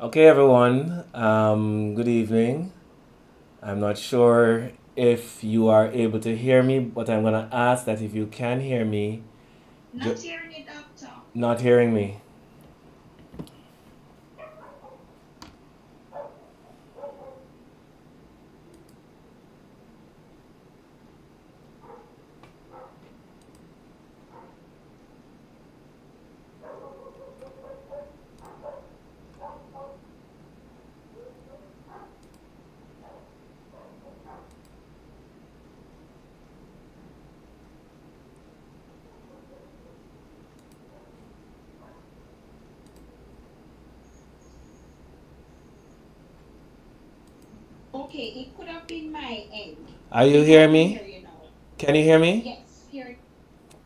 Okay, everyone. Good evening. I'm not sure if you are able to hear me, but I'm gonna ask that if you can hear me, not hearing me. Okay, it could have been my end Are you because I hearing can me? hear you now. Can you hear me? Yes, here.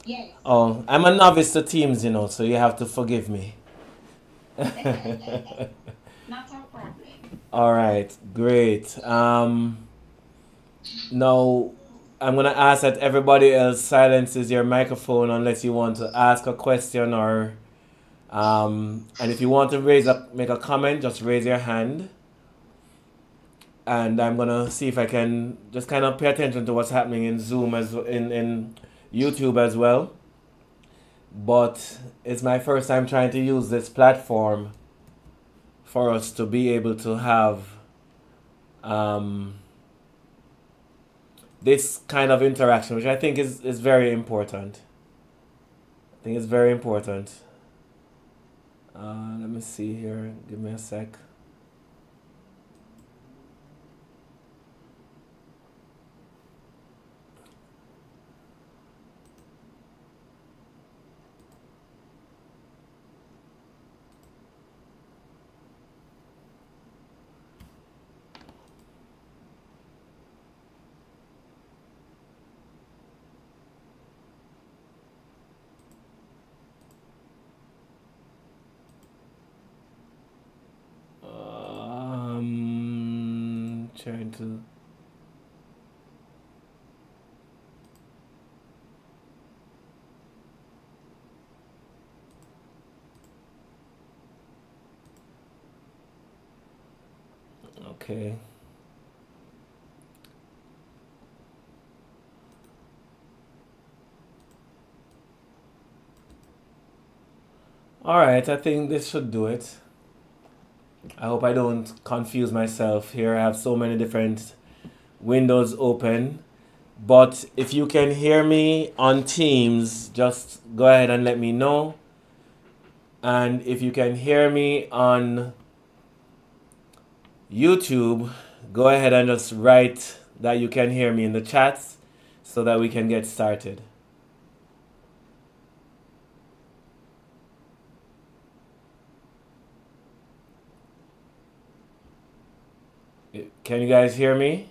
Yes. Oh, I'm a novice to Teams, so you have to forgive me. Not a problem. All right, great. Now I'm gonna ask that everybody else silences your microphone unless you want to ask a question or and if you want to make a comment, just raise your hand. And I'm gonna see if I can just kind of pay attention to what's happening in Zoom as in YouTube as well. But it's my first time trying to use this platform for us to be able to have um, this kind of interaction, which I think is very important. I think it's very important. Let me see here. Give me a sec. Trying to. Okay. All right. I think this should do it. I hope I don't confuse myself here. I have so many different windows open. But if you can hear me on Teams, just go ahead and let me know. And if you can hear me on YouTube, go ahead and just write that you can hear me in the chats so that we can get started. Can you guys hear me?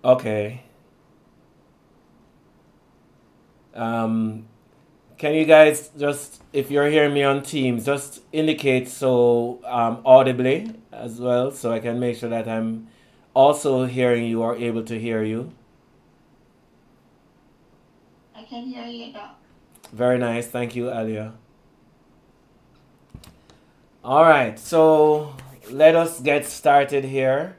Okay. Um, can you guys just, if you're hearing me on Teams, just indicate so audibly as well so I can make sure that I'm also hearing you or able to hear you. I can hear you now. Very nice. Thank you, Alia. All right. So let us get started here.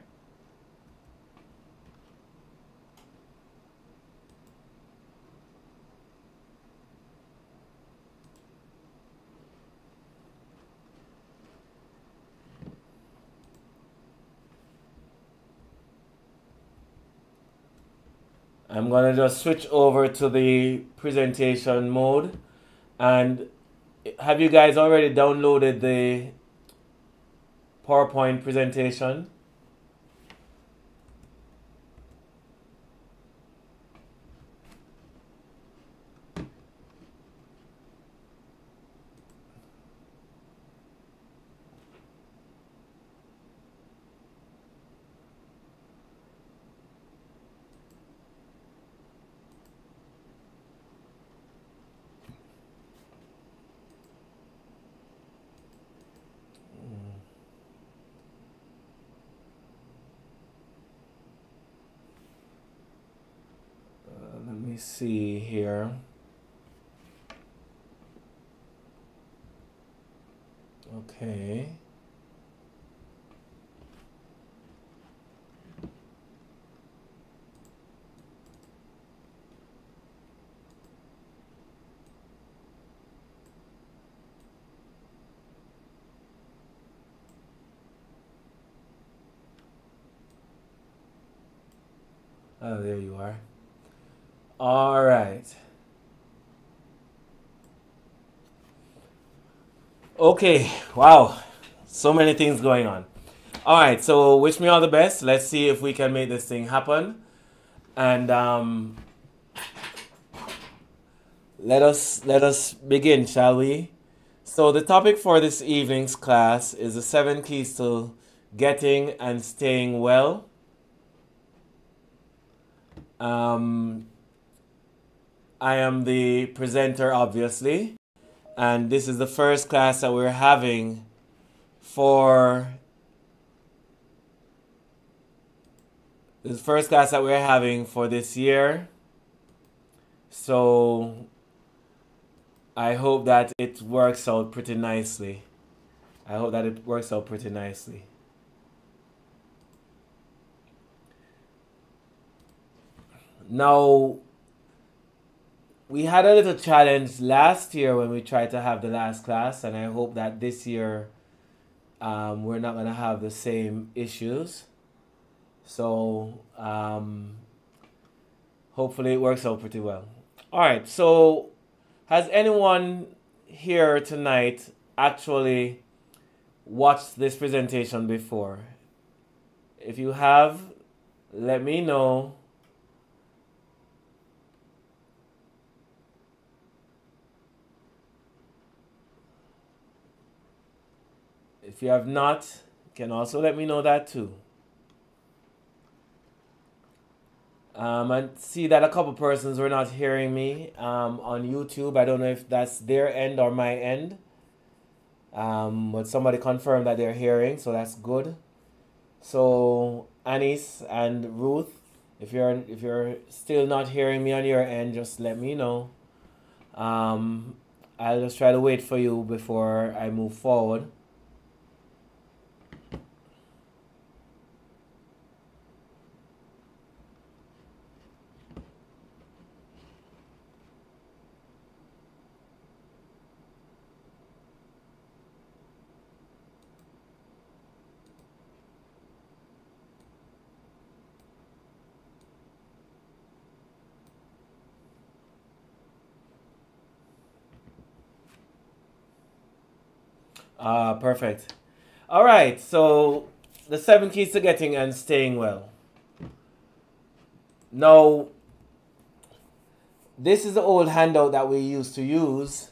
I'm going to just switch over to the presentation mode. And have you guys already downloaded the PowerPoint presentation? see here. Okay. Oh, there you are. All right. Okay. Wow. So many things going on. All right. So wish me all the best. Let's see if we can make this thing happen. And let us begin, shall we? So the topic for this evening's class is the 7 keys to getting and staying well. I am the presenter, obviously, and this is the first class that we're having for this year. So I hope that it works out pretty nicely. Now, we had a little challenge last year when we tried to have the last class, and I hope that this year we're not going to have the same issues. So hopefully it works out pretty well. All right, so has anyone here tonight actually watched this presentation before? If you have, let me know. If you have not, you can also let me know that too. I see that a couple persons were not hearing me on YouTube. I don't know if that's their end or my end. But somebody confirmed that they're hearing, so that's good. So Anis and Ruth, if you're still not hearing me on your end, just let me know. I'll just try to wait for you before I move forward. Perfect. All right, so the 7 keys to getting and staying well. Now, this is the old handout that we used to use.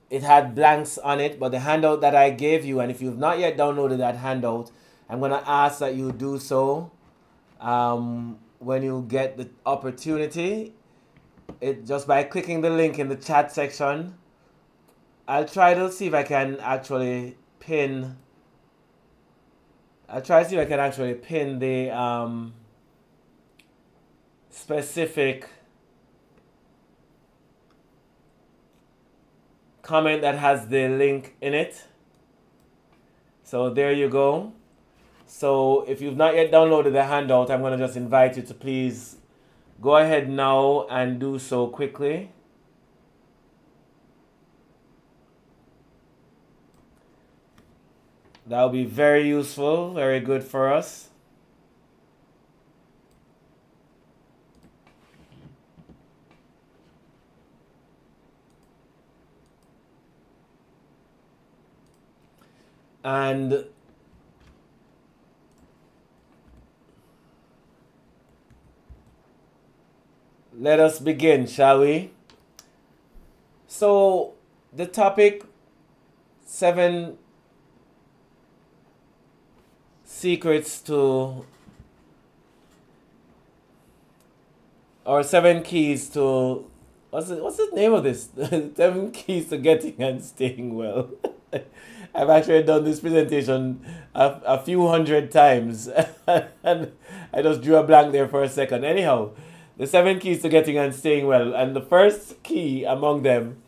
It had blanks on it, but the handout that I gave you, and if you've not yet downloaded that handout, I'm going to ask that you do so when you get the opportunity. Just by clicking the link in the chat section. I'll try to see if I can actually pin. I'll try to see if I can actually pin the specific comment that has the link in it. So there you go. So if you've not yet downloaded the handout, I'm going to just invite you to please go ahead now and do so quickly. That will be very useful, very good for us. And let us begin, shall we? So the topic, 7 secrets to, or 7 keys to, what's the name of this? 7 keys to getting and staying well. I've actually done this presentation a few hundred times and I just drew a blank there for a second. Anyhow, The 7 keys to getting and staying well. And the first key among them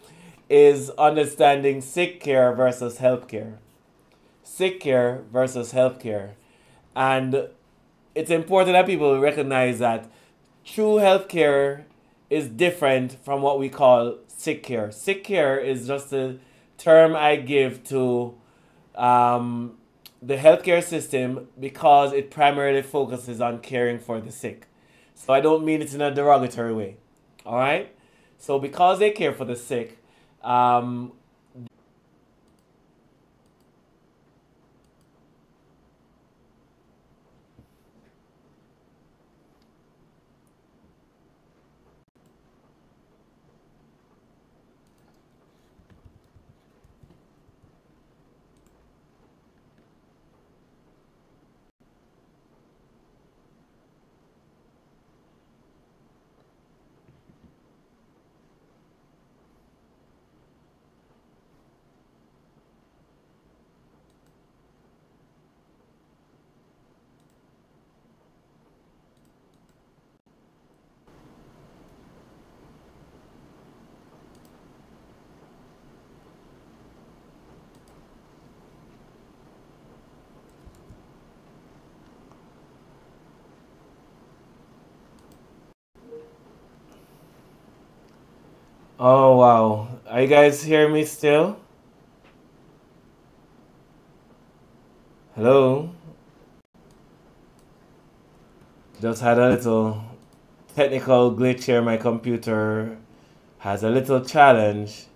is understanding sick care versus health care. Sick care versus health care. And it's important that people recognize that true health care is different from what we call sick care. Sick care is just a term I give to um, the healthcare system because it primarily focuses on caring for the sick. So I don't mean it in a derogatory way. All right? So because they care for the sick, um, oh wow. Are you guys hearing me still? Hello? Just had a little technical glitch here. My computer has a little challenge.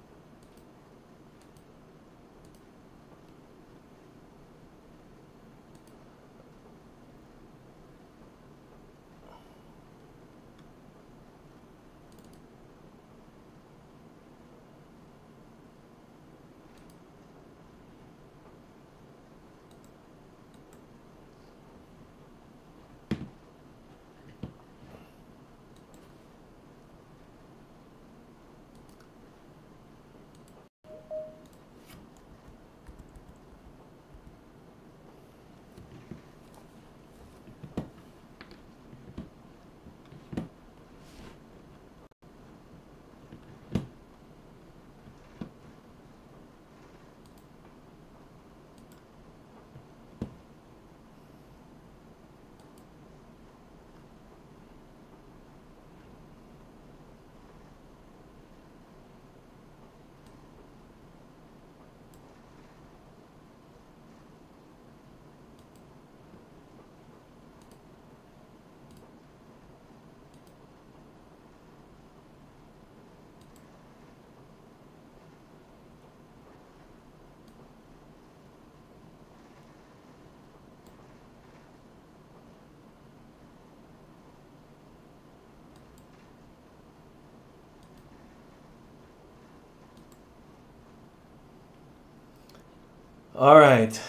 All right.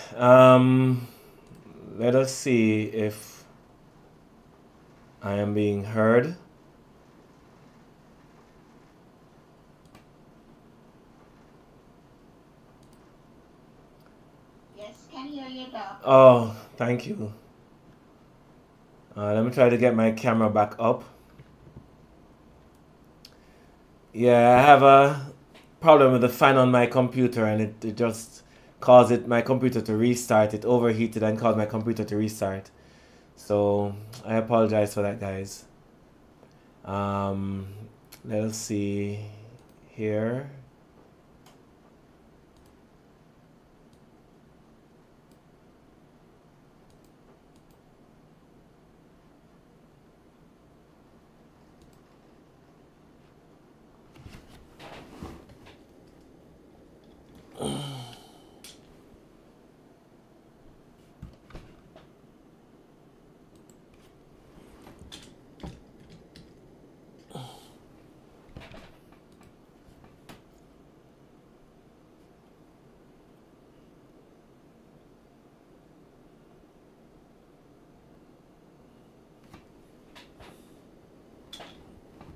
Let us see if I am being heard. Yes, can hear you, Doc. Oh, thank you. Let me try to get my camera back up. Yeah, I have a problem with the fan on my computer, and it just caused my computer to restart. It overheated and caused my computer to restart. So I apologize for that, guys. Um, let us see here.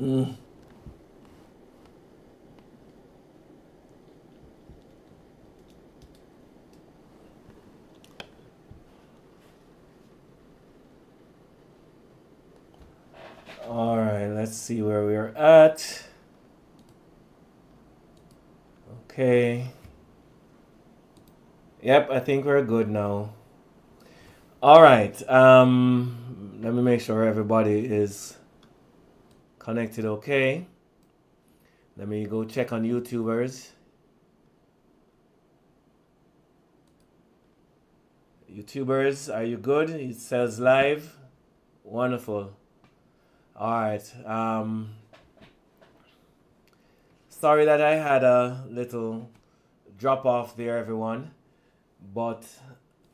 Mm. All right, let's see where we're at. Okay. Yep, I think we're good now. All right. Let me make sure everybody is connected. Okay. Let me go check on YouTubers. YouTubers, are you good? It says live. Wonderful. All right. Sorry that I had a little drop off there, everyone. But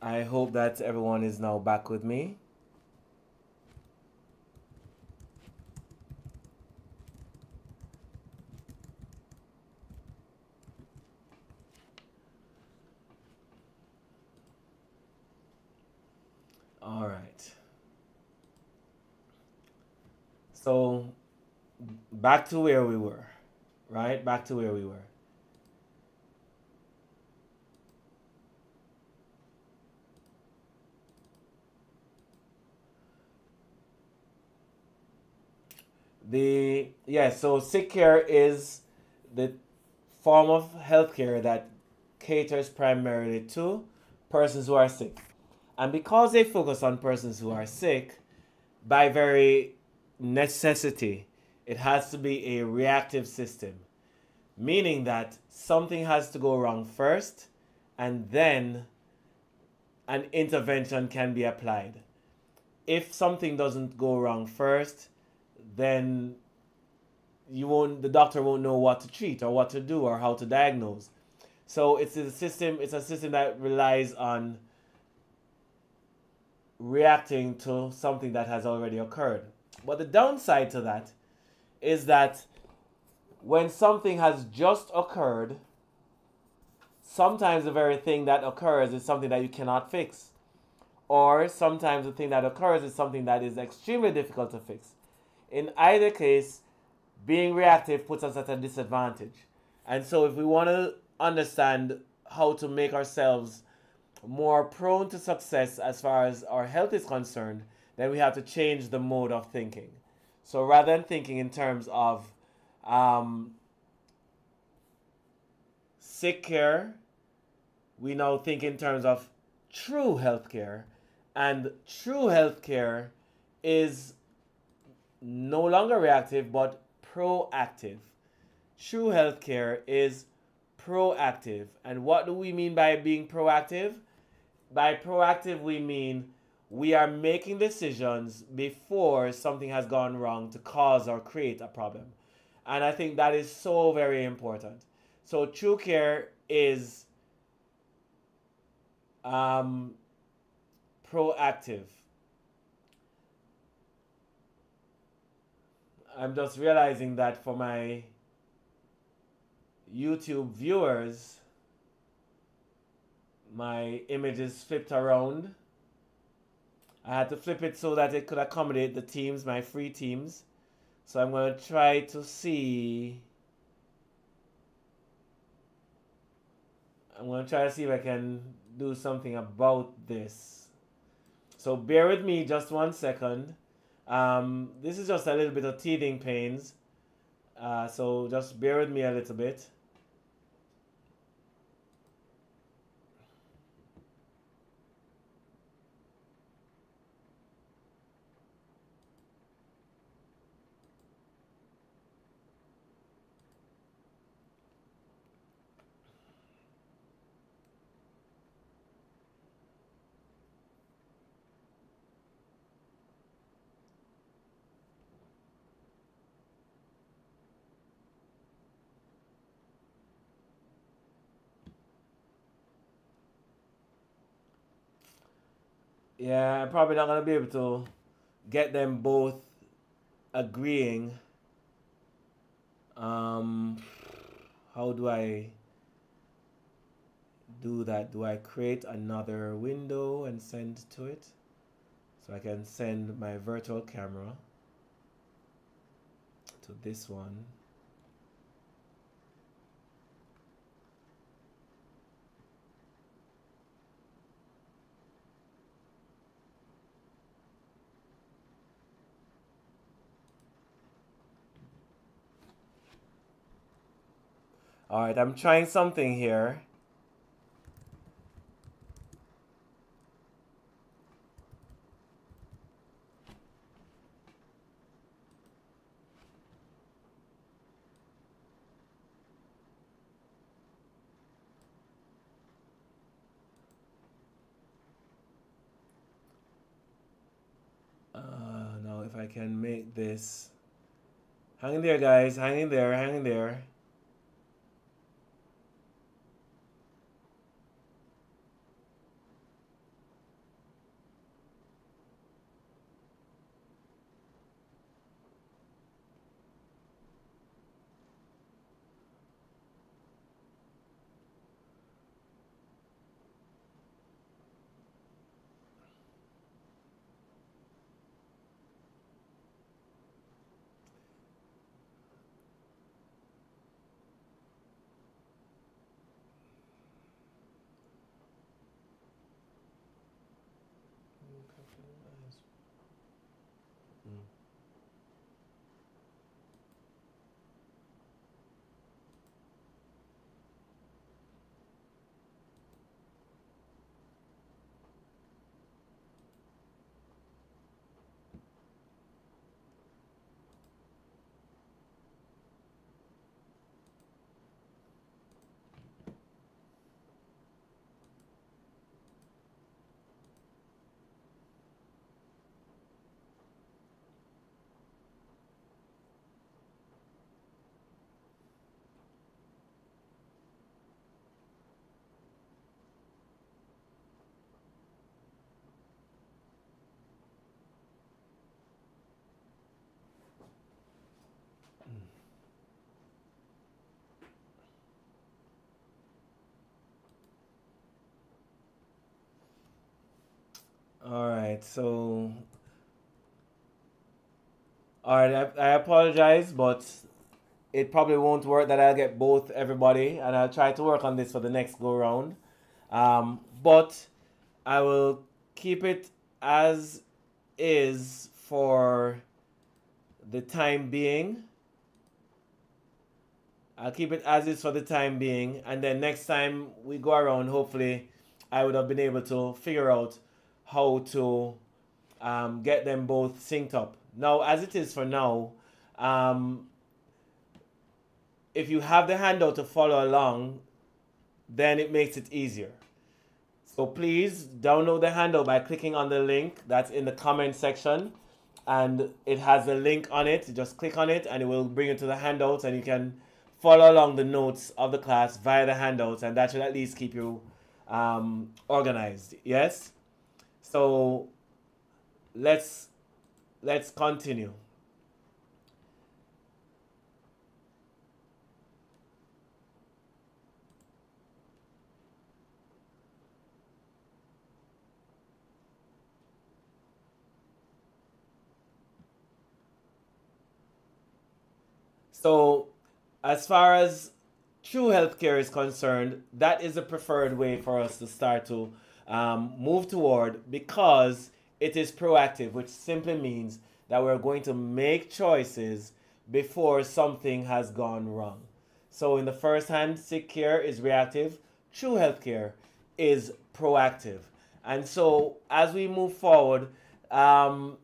I hope that everyone is now back with me. All right. So back to where we were, right? Back to where we were. So sick care is the form of healthcare that caters primarily to persons who are sick. And because they focus on persons who are sick, by very necessity, it has to be a reactive system, meaning that something has to go wrong first and then an intervention can be applied. If something doesn't go wrong first, then the doctor won't know what to treat or what to do or how to diagnose. So it's a system that relies on reacting to something that has already occurred. But the downside to that is that when something has just occurred, sometimes the very thing that occurs is something that you cannot fix. Or sometimes the thing that occurs is something that is extremely difficult to fix. In either case, being reactive puts us at a disadvantage. And so if we want to understand how to make ourselves more prone to success as far as our health is concerned, then we have to change the mode of thinking. So rather than thinking in terms of sick care, we now think in terms of true healthcare. And true healthcare is no longer reactive but proactive. True healthcare is proactive. And what do we mean by being proactive? By proactive, we mean we are making decisions before something has gone wrong to cause or create a problem. And I think that is so very important. So true care is proactive. I'm just realizing that for my YouTube viewers, my image is flipped around. I had to flip it so that it could accommodate the teams, my free teams. So I'm going to try to see. I'm going to try to see if I can do something about this. So bear with me just 1 second. This is just a little bit of teething pains. So just bear with me a little bit. Yeah, I'm probably not going to be able to get them both agreeing. How do I do that? Do I create another window and send to it? So I can send my virtual camera to this one. All right, I'm trying something here. Now if I can make this. Hang in there, guys. Hang in there. Hang in there. All right, so all right, I apologize, but it probably won't work that I'll get both everybody, and I'll try to work on this for the next go round. But I will keep it as is for the time being. I'll keep it as is for the time being, and then next time we go around, hopefully, I would have been able to figure out how to get them both synced up. Now, as it is for now, um, if you have the handout to follow along, then it makes it easier. So please download the handout by clicking on the link that's in the comment section. And it has a link on it. You just click on it and it will bring you to the handouts, and you can follow along the notes of the class via the handouts, and that should at least keep you organized. Yes? So let's continue. So, as far as true healthcare is concerned, that is a preferred way for us to start to move toward, because it is proactive, which simply means that we're going to make choices before something has gone wrong. So, in the first hand, sick care is reactive, true healthcare is proactive. And so, as we move forward, um,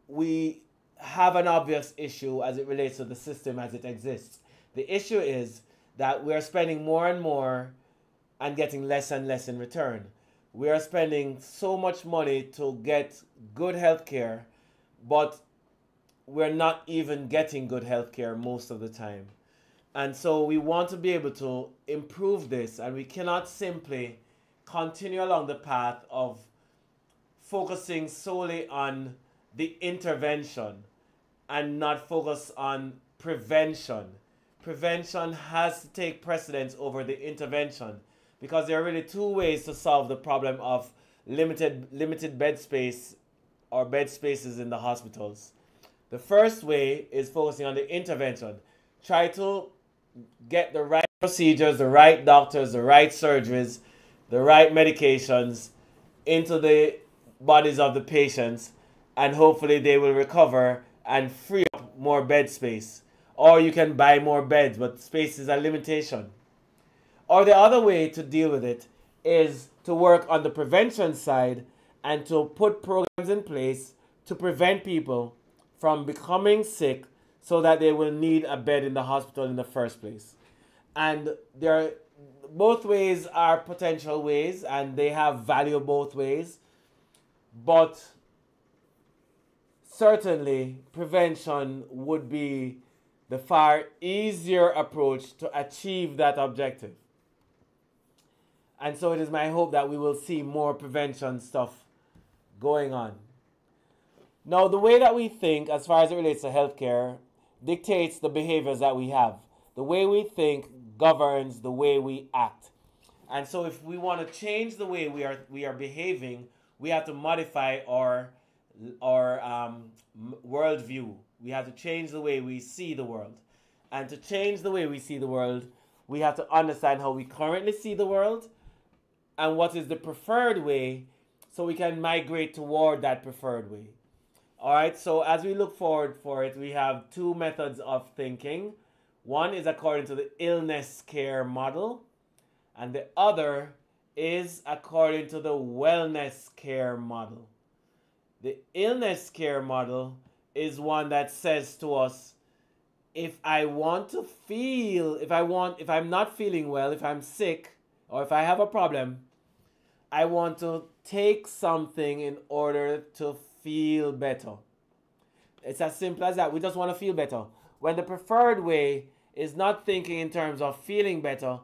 we have an obvious issue as it relates to the system as it exists. The issue is that we're spending more and more and getting less and less in return. We are spending so much money to get good health care, but we're not even getting good health care most of the time. And so we want to be able to improve this, and we cannot simply continue along the path of focusing solely on the intervention and not focus on prevention. Prevention has to take precedence over the intervention, because there are really two ways to solve the problem of limited bed space or bed spaces in the hospitals. The first way is focusing on the intervention. Try to get the right procedures, the right doctors, the right surgeries, the right medications into the bodies of the patients, and hopefully they will recover and free up more bed space. Or you can buy more beds, but space is a limitation. Or the other way to deal with it is to work on the prevention side and to put programs in place to prevent people from becoming sick so that they will need a bed in the hospital in the first place. And there, both ways are potential ways and they have value both ways. But certainly, prevention would be the far easier approach to achieve that objective. And so it is my hope that we will see more prevention stuff going on. Now, the way that we think, as far as it relates to healthcare, dictates the behaviors that we have. The way we think governs the way we act. And so if we want to change the way we are behaving, we have to modify our worldview. We have to change the way we see the world. And to change the way we see the world, we have to understand how we currently see the world and what is the preferred way so we can migrate toward that preferred way. All right, so as we look forward for it, we have two methods of thinking. One is according to the illness care model, and the other is according to the wellness care model. The illness care model is one that says to us, if I'm not feeling well, if I'm sick, or if I have a problem, I want to take something in order to feel better. It's as simple as that. We just want to feel better. When the preferred way is not thinking in terms of feeling better,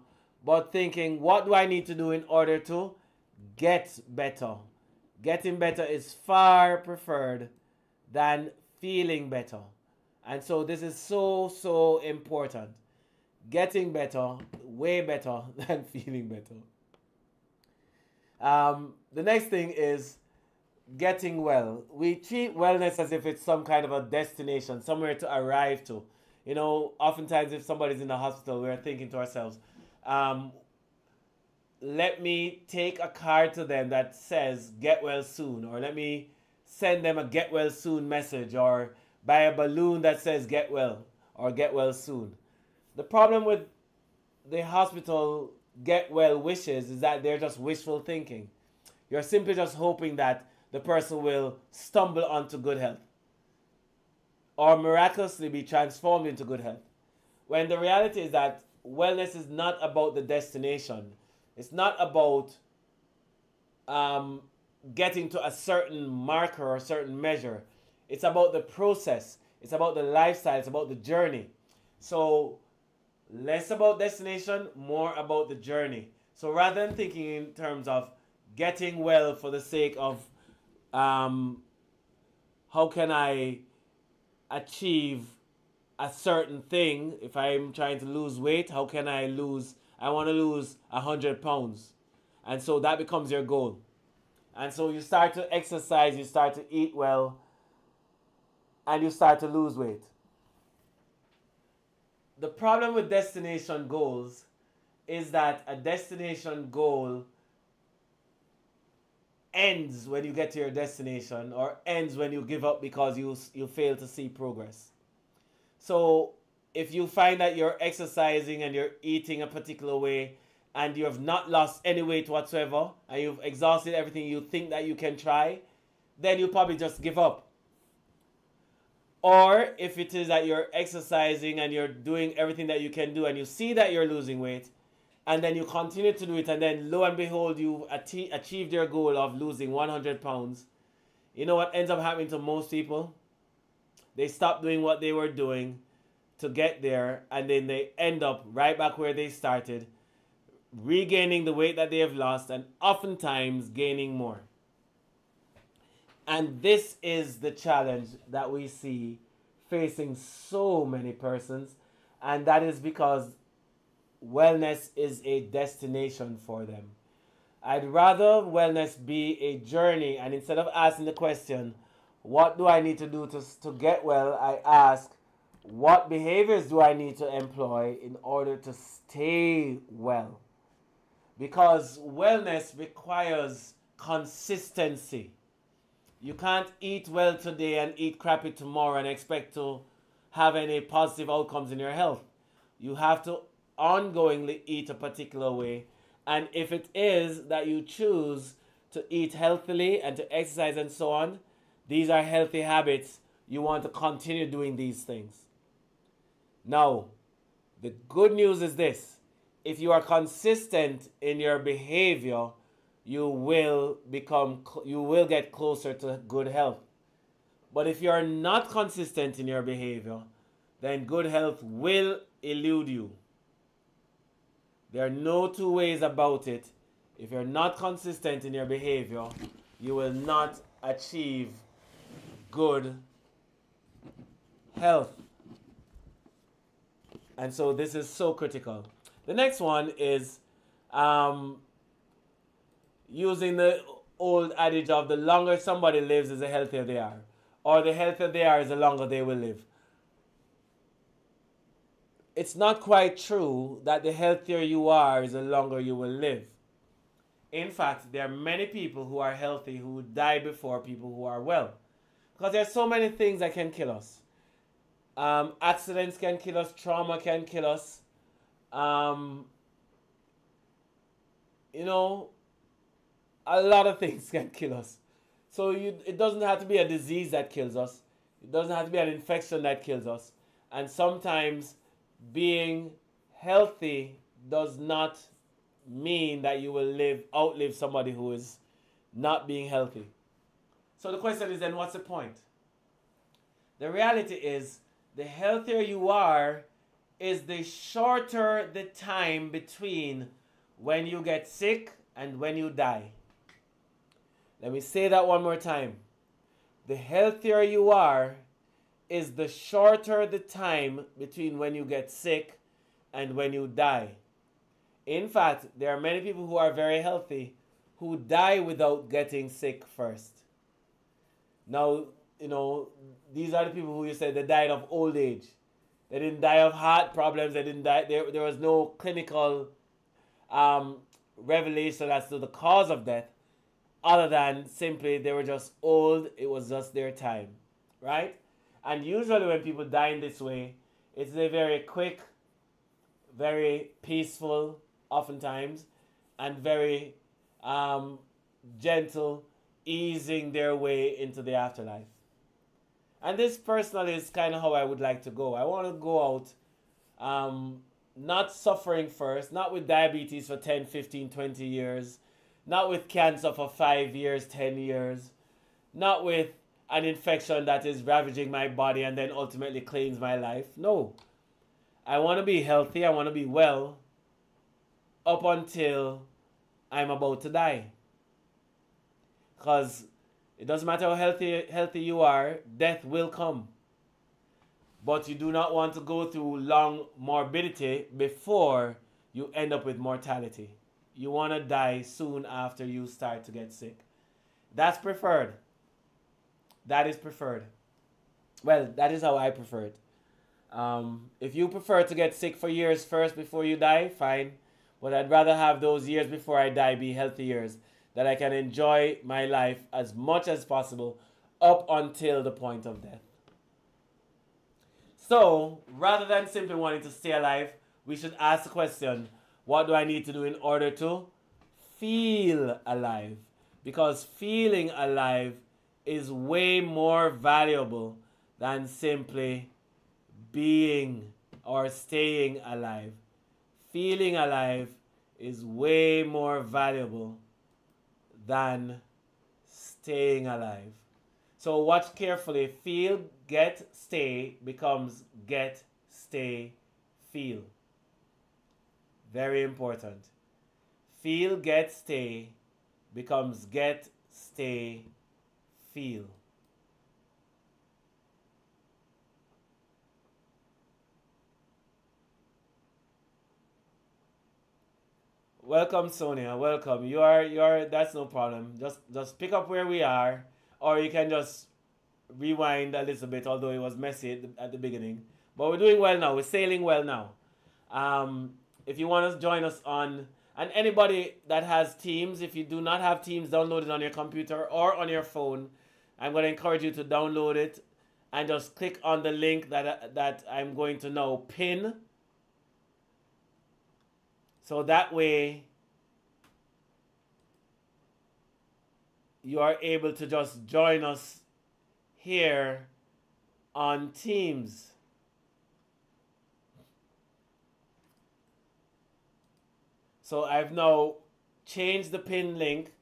but thinking, what do I need to do in order to get better? Getting better is far preferred than feeling better. And so this is so important. Getting better, way better than feeling better. The next thing is getting well. We treat wellness as if it's some kind of a destination, somewhere to arrive to. You know, oftentimes if somebody's in the hospital, we're thinking to ourselves, let me take a card to them that says get well soon, or let me send them a get well soon message, or buy a balloon that says get well or get well soon. The problem with the hospital get well wishes is that they're just wishful thinking. You're simply just hoping that the person will stumble onto good health or miraculously be transformed into good health. When the reality is that wellness is not about the destination. It's not about getting to a certain marker or a certain measure. It's about the process. It's about the lifestyle. It's about the journey. So less about destination, more about the journey. So rather than thinking in terms of getting well for the sake of how can I achieve a certain thing. If I'm trying to lose weight, how can I want to lose 100 pounds. And so that becomes your goal. And so you start to exercise, you start to eat well, and you start to lose weight. The problem with destination goals is that a destination goal ends when you get to your destination, or ends when you give up because you fail to see progress. So if you find that you're exercising and you're eating a particular way and you have not lost any weight whatsoever and you've exhausted everything you think that you can try, then you probably just give up. Or if it is that you're exercising and you're doing everything that you can do and you see that you're losing weight, and then you continue to do it, and then lo and behold, you've achieved your goal of losing 100 pounds. You know what ends up happening to most people? They stop doing what they were doing to get there, and then they end up right back where they started, regaining the weight that they have lost, and oftentimes gaining more. And this is the challenge that we see facing so many persons, and that is because wellness is a destination for them. I'd rather wellness be a journey, and instead of asking the question, what do I need to do to get well, I ask, what behaviors do I need to employ in order to stay well? Because wellness requires consistency. You can't eat well today and eat crappy tomorrow and expect to have any positive outcomes in your health. You have to ongoingly eat a particular way. And if it is that you choose to eat healthily and to exercise and so on, these are healthy habits. You want to continue doing these things. Now, the good news is this: if you are consistent in your behavior, you will get closer to good health. But if you are not consistent in your behavior, then good health will elude you. There are no two ways about it. If you're not consistent in your behavior, you will not achieve good health. And so this is so critical. The next one is using the old adage of the longer somebody lives is the healthier they are. Or the healthier they are is the longer they will live. It's not quite true that the healthier you are is the longer you will live. In fact, there are many people who are healthy who die before people who are well. Because there are so many things that can kill us. Accidents can kill us, trauma can kill us. You know, a lot of things can kill us. So it doesn't have to be a disease that kills us. It doesn't have to be an infection that kills us. And sometimes being healthy does not mean that you will outlive somebody who is not being healthy. So the question is then, what's the point? The reality is, the healthier you are is the shorter the time between when you get sick and when you die. Let me say that one more time. The healthier you are is the shorter the time between when you get sick and when you die. In fact, there are many people who are very healthy who die without getting sick first. Now, these are the people who you said they died of old age. They didn't die of heart problems. They didn't die. There was no clinical revelation as to the cause of death, other than simply they were just old. It was just their time, right? And usually when people die in this way, it's a very quick, very peaceful, oftentimes, and very gentle, easing their way into the afterlife. And this personally is kind of how I would like to go. I want to go out not suffering first, not with diabetes for 10, 15, 20 years, not with cancer for 5 years, 10 years, not with an infection that is ravaging my body and then ultimately claims my life. No. I want to be healthy, I want to be well up until I'm about to die. Because it doesn't matter how healthy you are, death will come. But you do not want to go through long morbidity before you end up with mortality. You want to die soon after you start to get sick. That's preferred. That is preferred. Well, that is how I prefer it. If you prefer to get sick for years first before you die, fine. But I'd rather have those years before I die be healthy years, that I can enjoy my life as much as possible up until the point of death. So, rather than simply wanting to stay alive, we should ask the question, what do I need to do in order to feel alive? Because feeling alive is way more valuable than simply being or staying alive. Feeling alive is way more valuable than staying alive. So watch carefully. Feel, get, stay becomes get, stay, feel. Very important. Feel, get, stay becomes get, stay, feel. Welcome, Sonia. Welcome. You're that's no problem. Just pick up where we are, or you can just rewind a little bit, although it was messy at the beginning. But we're doing well now. We're sailing well now. If you want to join us on, and anybody that has Teams, if you do not have Teams downloaded on your computer or on your phone, I'm going to encourage you to download it and just click on the link that I'm going to now pin So that way you are able to just join us here on Teams. So I've now changed the pin link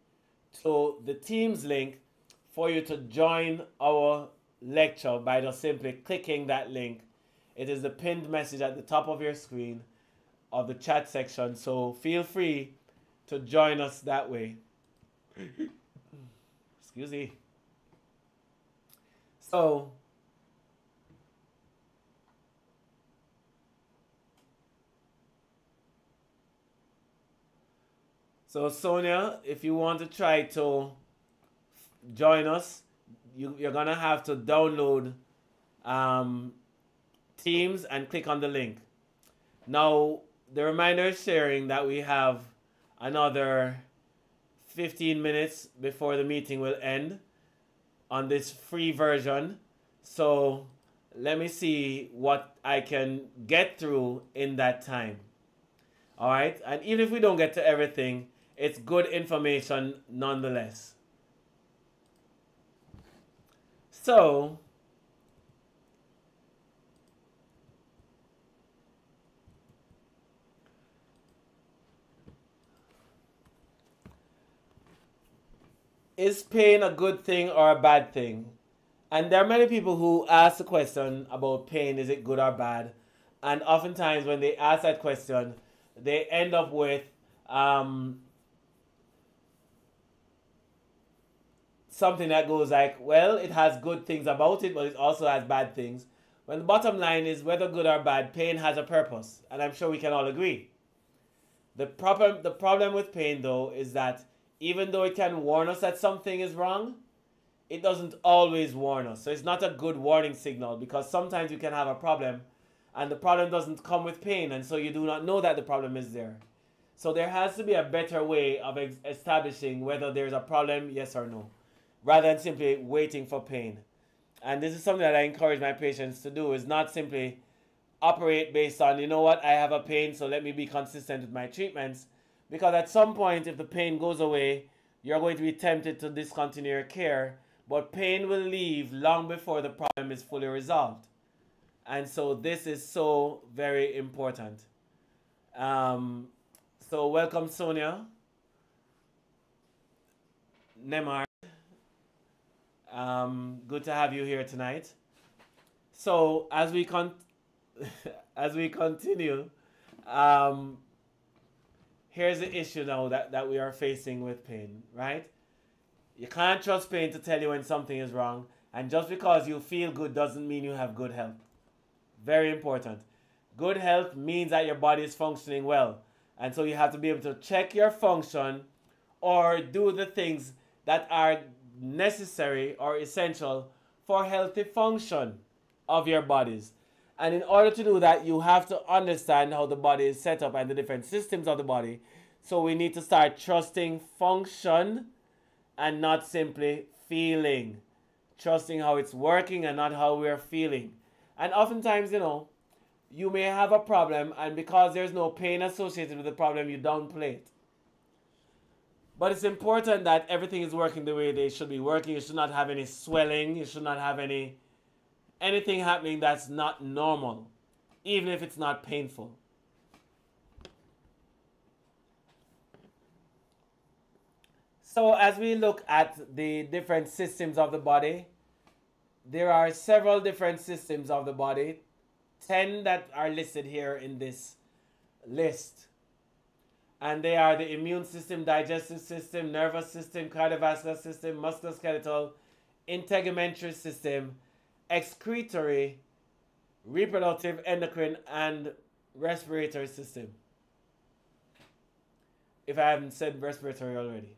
to the Teams link for you to join our lecture by just simply clicking that link. It is the pinned message at the top of your screen of the chat section. So feel free to join us that way. Excuse me. So Sonia, if you want to try to join us, you're gonna have to download Teams and click on the link. Now the reminder is sharing that we have another 15 minutes before the meeting will end on this free version. So let me see what I can get through in that time. All right. And even if we don't get to everything, it's good information nonetheless. So is pain a good thing or a bad thing? And there are many people who ask the question about pain, is it good or bad? And oftentimes when they ask that question, they end up with something that goes like, well, it has good things about it, but it also has bad things. When the bottom line is whether good or bad, pain has a purpose. And I'm sure we can all agree. The problem with pain, though, is that even though it can warn us that something is wrong, it doesn't always warn us. So it's not a good warning signal, because sometimes you can have a problem and the problem doesn't come with pain, and so you do not know that the problem is there. So there has to be a better way of establishing whether there's a problem, yes or no, rather than simply waiting for pain. And this is something that I encourage my patients to do, is not simply operate based on, you know what, I have a pain, so let me be consistent with my treatments. Because at some point, if the pain goes away, you're going to be tempted to discontinue your care, but pain will leave long before the problem is fully resolved. And so this is so very important. So welcome, Sonia. Nemar. Good to have you here tonight. So as we as we continue, here's the issue now that we are facing with pain, right? You can't trust pain to tell you when something is wrong, and just because you feel good doesn't mean you have good health. Very important. Good health means that your body is functioning well, and so you have to be able to check your function or do the things that are necessary or essential for healthy function of your bodies. And in order to do that, you have to understand how the body is set up and the different systems of the body. So we need to start trusting function and not simply feeling. Trusting how it's working and not how we're feeling. And oftentimes, you may have a problem, and because there's no pain associated with the problem, you downplay it. But it's important that everything is working the way they should be working. You should not have any swelling. You should not have anything happening that's not normal, even if it's not painful. So as we look at the different systems of the body, there are several different systems of the body, 10 that are listed here in this list. And they are the immune system, digestive system, nervous system, cardiovascular system, musculoskeletal, integumentary system, excretory, reproductive, endocrine, and respiratory system. If I haven't said respiratory already.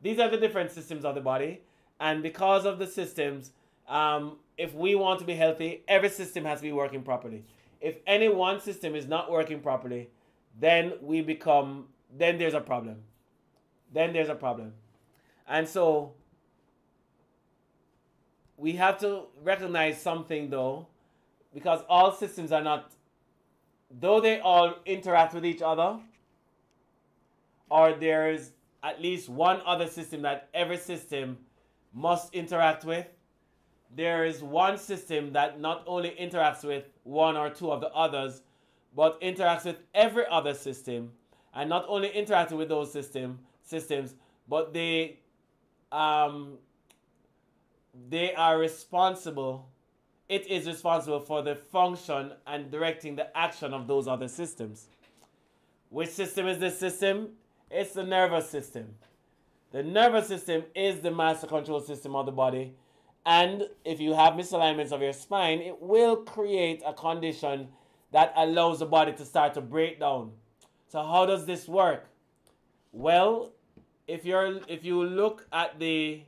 These are the different systems of the body. And because of the systems, if we want to be healthy, every system has to be working properly. If any one system is not working properly, then there's a problem. Then there's a problem. And so we have to recognize something, though, because all systems are not, though they all interact with each other, or there's at least one other system that every system must interact with. There is one system that not only interacts with one or two of the others, but interacts with every other system, and not only interacting with those systems, but they are responsible. It is responsible for the function and directing the action of those other systems. Which system is this system? It's the nervous system. The nervous system is the master control system of the body. And if you have misalignments of your spine, it will create a condition that allows the body to start to break down. So how does this work? Well, if you look at the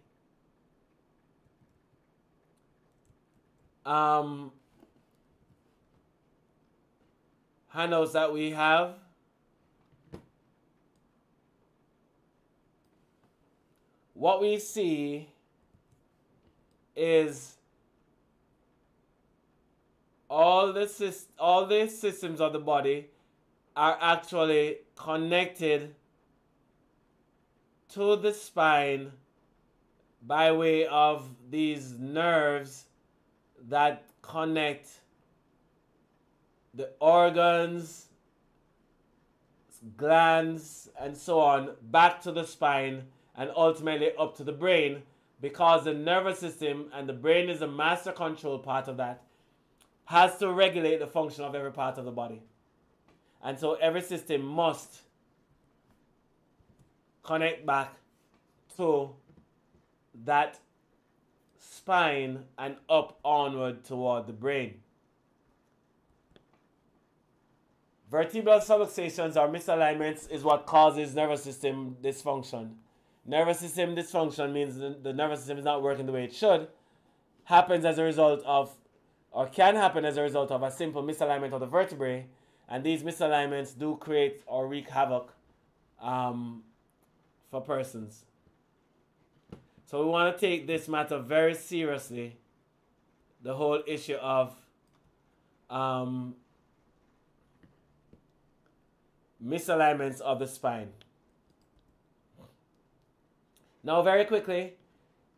handouts that we have, what we see is all the systems of the body are actually connected to the spine by way of these nerves that connect the organs, glands, and so on back to the spine and ultimately up to the brain, because the nervous system, and the brain is the master control part of that, has to regulate the function of every part of the body. And so every system must connect back to that spine and up onward toward the brain. Vertebral subluxations or misalignments is what causes nervous system dysfunction. Nervous system dysfunction means the nervous system is not working the way it should. Happens as a result of, or can happen as a result of, a simple misalignment of the vertebrae. And these misalignments do create or wreak havoc for persons. So we want to take this matter very seriously. The whole issue of misalignments of the spine. Now, very quickly,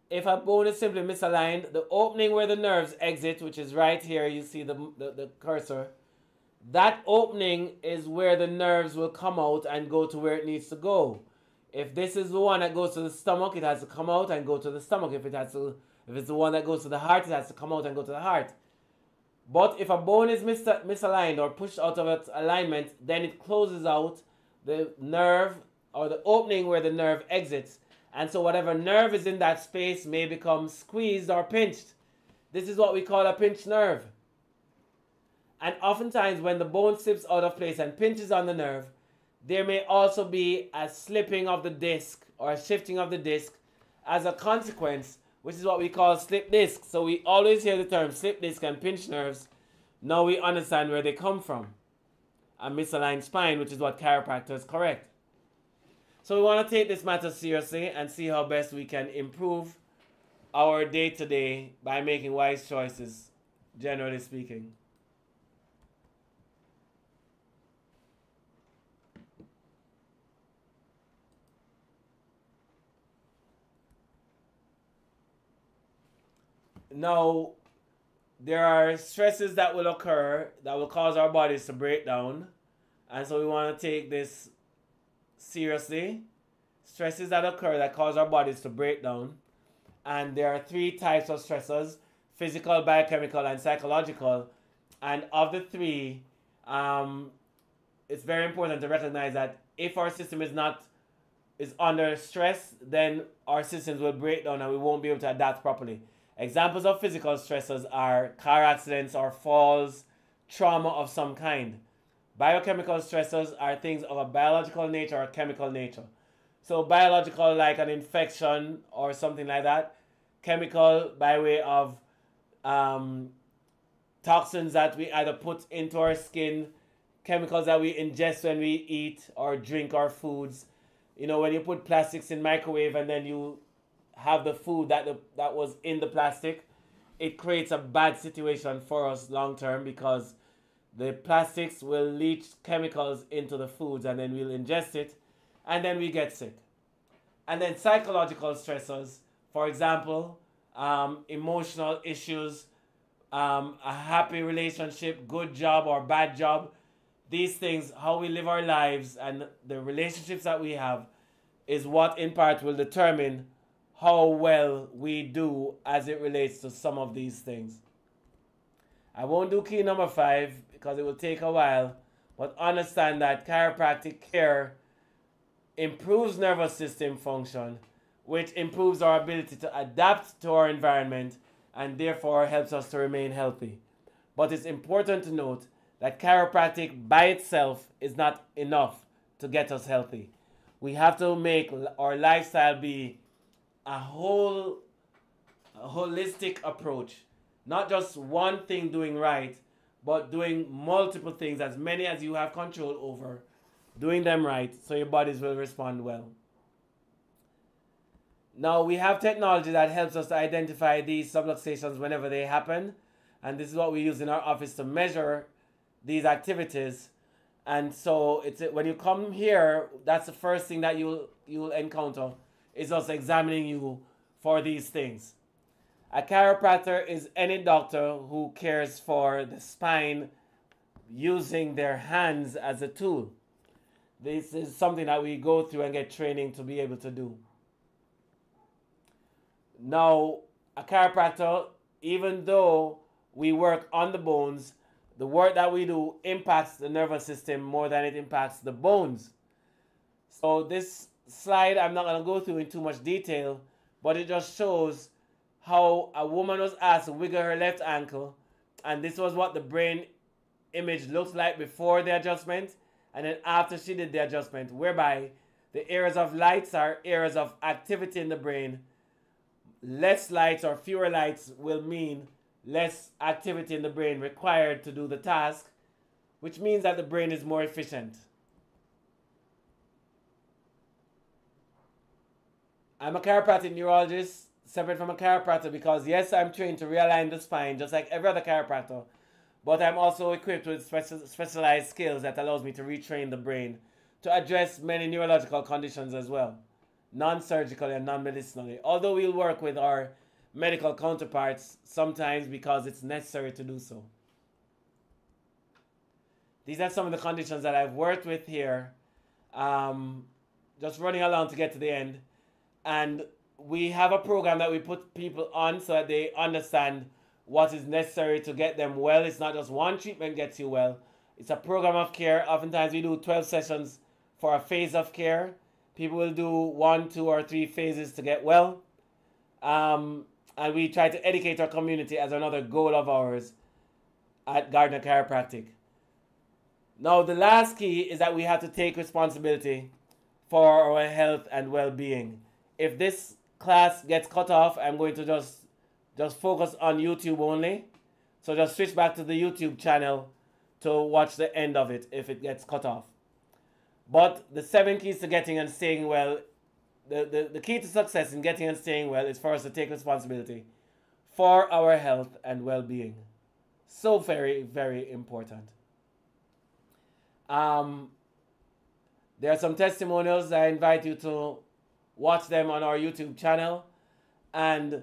if a bone is simply misaligned, the opening where the nerves exit, which is right here, you see the cursor, that opening is where the nerves will come out and go to where it needs to go. If this is the one that goes to the stomach, it has to come out and go to the stomach. If it's the one that goes to the heart, it has to come out and go to the heart. But if a bone is misaligned or pushed out of its alignment, then it closes out the nerve or the opening where the nerve exits. And so whatever nerve is in that space may become squeezed or pinched. This is what we call a pinched nerve. And oftentimes when the bone slips out of place and pinches on the nerve, there may also be a slipping of the disc or a shifting of the disc as a consequence, which is what we call slip disc. So we always hear the term slip disc and pinched nerves. Now we understand where they come from. A misaligned spine, which is what chiropractors correct. So we want to take this matter seriously and see how best we can improve our day-to-day by making wise choices, generally speaking. Now, there are stresses that will occur that will cause our bodies to break down. And so we want to take this seriously. Stresses that occur that cause our bodies to break down. And there are three types of stressors: physical, biochemical, and psychological. And of the three, it's very important to recognize that if our system is under stress, then our systems will break down and we won't be able to adapt properly. Examples of physical stressors are car accidents or falls, trauma of some kind. Biochemical stressors are things of a biological nature or chemical nature. So biological, like an infection or something like that. Chemical, by way of toxins that we either put into our skin, chemicals that we ingest when we eat or drink our foods. You know, when you put plastics in microwave and then you have the food that was in the plastic, it creates a bad situation for us long term, because the plastics will leach chemicals into the foods and then we'll ingest it, and then we get sick. And then psychological stressors, for example, emotional issues, a happy relationship, good job or bad job. These things, how we live our lives and the relationships that we have, is what in part will determine how well we do as it relates to some of these things. I won't do key number 5 because it will take a while, but understand that chiropractic care improves nervous system function, which improves our ability to adapt to our environment and therefore helps us to remain healthy. But it's important to note that chiropractic by itself is not enough to get us healthy. We have to make our lifestyle be a holistic approach. Not just one thing doing right, but doing multiple things, as many as you have control over, doing them right so your bodies will respond well. Now we have technology that helps us to identify these subluxations whenever they happen, and this is what we use in our office to measure these activities. And so it's when you come here, that's the first thing that you'll encounter is us examining you for these things. A chiropractor is any doctor who cares for the spine using their hands as a tool. This is something that we go through and get training to be able to do. Now, a chiropractor, even though we work on the bones, the work that we do impacts the nervous system more than it impacts the bones. So this slide, I'm not going to go through in too much detail, but it just shows how a woman was asked to wiggle her left ankle, and this was what the brain image looks like before the adjustment, and then after she did the adjustment, whereby the areas of lights are areas of activity in the brain. Less lights or fewer lights will mean less activity in the brain required to do the task, which means that the brain is more efficient. I'm a chiropractic neurologist, separate from a chiropractor, because yes, I'm trained to realign the spine just like every other chiropractor, but I'm also equipped with specialized skills that allows me to retrain the brain to address many neurological conditions as well, non-surgically and non-medicinally, although we'll work with our medical counterparts sometimes because it's necessary to do so. These are some of the conditions that I've worked with here, just running along to get to the end. And we have a program that we put people on so that they understand what is necessary to get them well. It's not just one treatment gets you well. It's a program of care. Oftentimes we do 12 sessions for a phase of care. People will do 1, 2, or 3 phases to get well. And we try to educate our community as another goal of ours at Gardner Chiropractic. Now, the last key is that we have to take responsibility for our health and well-being. If this class gets cut off, I'm going to just focus on YouTube only. So just switch back to the YouTube channel to watch the end of it if it gets cut off. But the 7 keys to getting and staying well, the key to success in getting and staying well is for us to take responsibility for our health and well-being. So very, very important. There are some testimonials. I invite you to watch them on our YouTube channel. And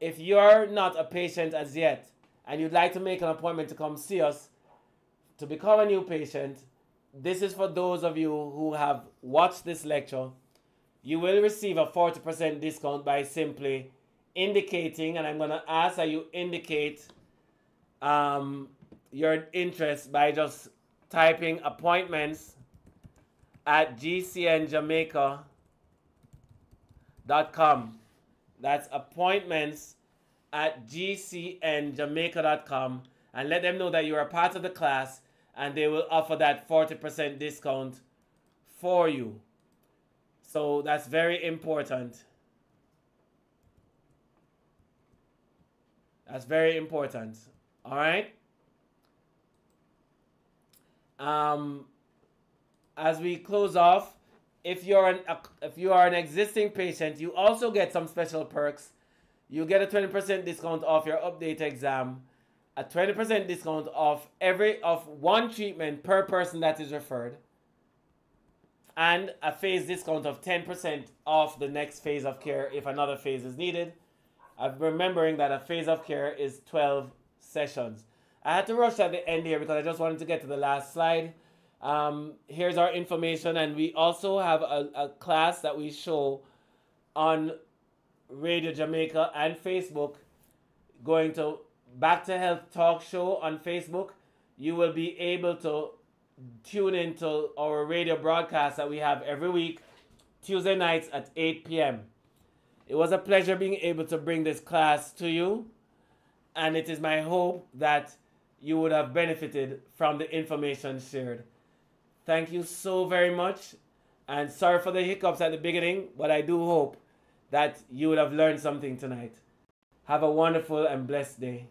if you're not a patient as yet and you'd like to make an appointment to come see us to become a new patient, this is for those of you who have watched this lecture. You will receive a 40% discount by simply indicating, and I'm going to ask that you indicate your interest by just typing appointments at GCNJamaica.com. That's appointments at GCNJamaica.com, and let them know that you are part of the class and they will offer that 40% discount for you. So that's very important. That's very important. All right. As we close off, if you are an existing patient, you also get some special perks. You get a 20% discount off your update exam, a 20% discount off one treatment per person that is referred. and a phase discount of 10% off the next phase of care if another phase is needed. I'm remembering that a phase of care is 12 sessions. I had to rush at the end here because I just wanted to get to the last slide. Here's our information, and we also have a class that we show on Radio Jamaica and Facebook. Going to Back to Health Talk Show on Facebook. You will be able to tune into our radio broadcast that we have every week, Tuesday nights at 8 p.m. It was a pleasure being able to bring this class to you, and it is my hope that you would have benefited from the information shared. Thank you so very much, and sorry for the hiccups at the beginning, but I do hope that you would have learned something tonight. Have a wonderful and blessed day.